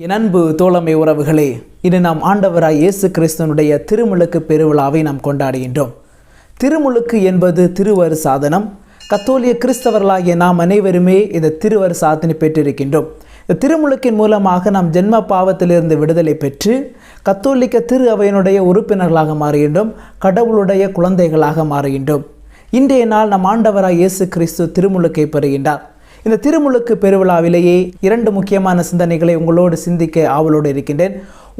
என் அன்பு தோழமை உறவுகளே, இது நாம் ஆண்டவராய் இயேசு கிறிஸ்துவனுடைய திருமுழுக்கு பெருவிழாவை நாம் கொண்டாடுகின்றோம். திருமுழுக்கு என்பது திருவரு சாதனம். கத்தோலிக்க கிறிஸ்தவர்களாகிய நாம் அனைவருமே இந்த திருவரு சாதனை பெற்றிருக்கின்றோம். இந்த திருமுழுக்கின் மூலமாக நாம் ஜென்ம பாவத்திலிருந்து விடுதலை பெற்று கத்தோலிக்க திரு அவையினுடைய உறுப்பினர்களாக மாறுகின்றோம், கடவுளுடைய குழந்தைகளாக மாறுகின்றோம். இன்றைய நாள் நம் ஆண்டவராய் இயேசு கிறிஸ்து திருமுழுக்கை பெறுகின்றார். இந்த திருமுழுக்கு பெருவிழாவிலேயே இரண்டு முக்கியமான சிந்தனைகளை உங்களோடு சிந்திக்க ஆவலோடு இருக்கின்றேன்.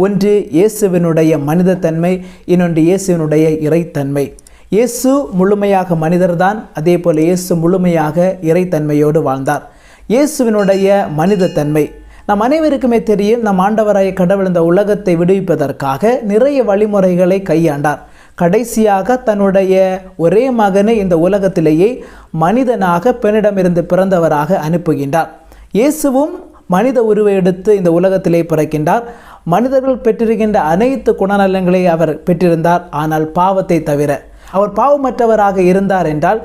ஒன்று இயேசுவினுடைய மனிதத்தன்மை, இன்னொன்று இயேசுவினுடைய இறைத்தன்மை. இயேசு முழுமையாக மனிதர்தான், அதே போல் இயேசு முழுமையாக இறைத்தன்மையோடு வாழ்ந்தார். இயேசுவினுடைய மனிதத்தன்மை நம் அனைவருக்குமே தெரியும். நம் ஆண்டவராய கடவுள் இந்த உலகத்தை விடுவிப்பதற்காக நிறைய வழிமுறைகளை கையாண்டார். கடைசியாக தன்னுடைய ஒரே மகனை இந்த உலகத்திலேயே மனிதனாக பெண்ணிடமிருந்து பிறந்தவராக அனுப்புகின்றார். இயேசுவும் மனித உருவை எடுத்து இந்த உலகத்திலே பிறக்கின்றார். மனிதர்கள் பெற்றிருக்கின்ற அனைத்து குணநலங்களை அவர் பெற்றிருந்தார், ஆனால் பாவத்தை தவிர. அவர் பாவமற்றவராக இருந்தார் என்றால்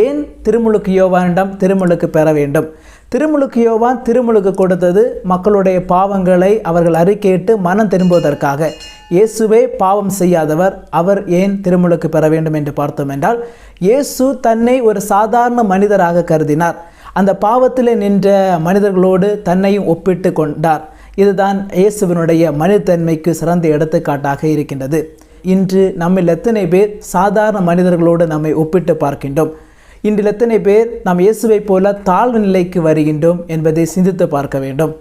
ஏன் திருமுழுக்கு யோவானிடம் திருமுழுக்கு பெற வேண்டும்? திருமுழுக்கு யோவான் திருமுழுக்கு கொடுத்தது மக்களுடைய பாவங்களை அவர்கள் அறிக்கையிட்டு மனம் திரும்புவதற்காக. இயேசுவே பாவம் செய்யாதவர், அவர் ஏன் திருமுழுக்கு பெற வேண்டும் என்று பார்த்தோம் என்றால், இயேசு தன்னை ஒரு சாதாரண மனிதராக கருதினார். அந்த பாவத்திலே நின்ற மனிதர்களோடு தன்னையும் ஒப்பிட்டு கொண்டார். இதுதான் இயேசுவினுடைய மனிதத்தன்மைக்கு சிறந்த எடுத்துக்காட்டாக இருக்கின்றது. இன்று நம்மில் எத்தனை பேர் சாதாரண மனிதர்களோடு நம்மை ஒப்பிட்டு பார்க்கின்றோம்? இன்றில் எத்தனை பேர் நாம் இயேசுவை போல தாழ்வு நிலைக்கு வருகின்றோம் என்பதை சிந்தித்து பார்க்க வேண்டும்.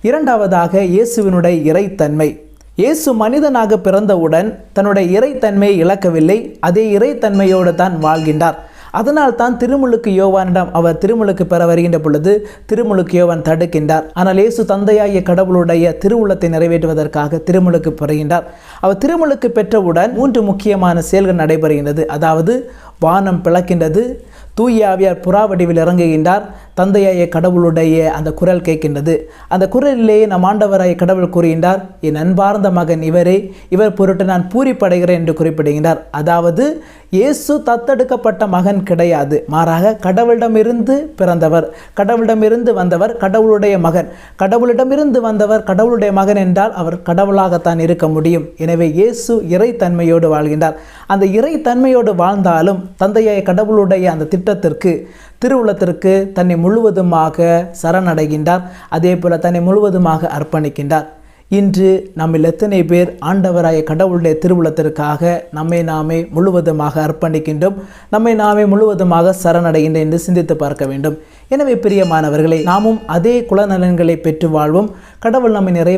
இரண்டாவதாக இயேசுவினுடைய இறைத்தன்மை. இயேசு மனிதனாக பிறந்தவுடன் தன்னுடைய இறைத்தன்மையை இழக்கவில்லை, அதே இறைத்தன்மையோடு தான் வாழ்கின்றார். அதனால் தான் திருமுழுக்கு யோவானிடம் அவர் திருமுழுக்கு பெற வருகின்ற பொழுது திருமுழுக்கு யோவான் தடுக்கின்றார். ஆனால் இயேசு தந்தையாகிய கடவுளுடைய திருவுள்ளத்தை நிறைவேற்றுவதற்காக திருமுழுக்கு பெறுகின்றார். அவர் திருமுழுக்கு பெற்றவுடன் 3 முக்கியமான செயல்கள் நடைபெறுகின்றது. அதாவது வானம் பிளக்கின்றது, தூய ஆவியார் புறா வடிவில் இறங்குகின்றார், தந்தையாய கடவுளுடைய அந்த குரல் கேட்கின்றது. அந்த குரலிலேயே நம் ஆண்டவராய கடவுள் கூறுகின்றார், என் அன்பார்ந்த மகன் இவரே, இவர் பொருட்டு நான் பூரிப்படைகிறேன் என்று குறிப்பிடுகின்றார். அதாவது இயேசு தத்தெடுக்கப்பட்ட மகன் கிடையாது, மாறாக கடவுளிடமிருந்து பிறந்தவர், கடவுளிடமிருந்து வந்தவர், கடவுளுடைய மகன். கடவுளிடமிருந்து வந்தவர் கடவுளுடைய மகன் என்றால் அவர் கடவுளாகத்தான் இருக்க முடியும். எனவே இயேசு இறைத்தன்மையோடு வாழ்கின்றார். அந்த இறைத்தன்மையோடு வாழ்ந்தாலும் தந்தையாய கடவுளுடைய அந்த திட்டத்திற்கு, திருவுளத்திற்கு தன்னை முழுவதுமாக சரணடைகின்றார். அதே போல தன்னை முழுவதுமாக அர்ப்பணிக்கின்றார். இன்று நம்மில் எத்தனை பேர் ஆண்டவராய கடவுளுடைய திருவுளத்திற்காக நம்மை நாமே முழுவதுமாக அர்ப்பணிக்கின்றோம், நம்மை நாமே முழுவதுமாக சரணடைகின்றோம் என்று சிந்தித்து பார்க்க வேண்டும். எனவே பிரியமானவர்களை, நாமும் அதே குலநலன்களை பெற்று வாழ்வோம். கடவுள் நம்மை நிறைய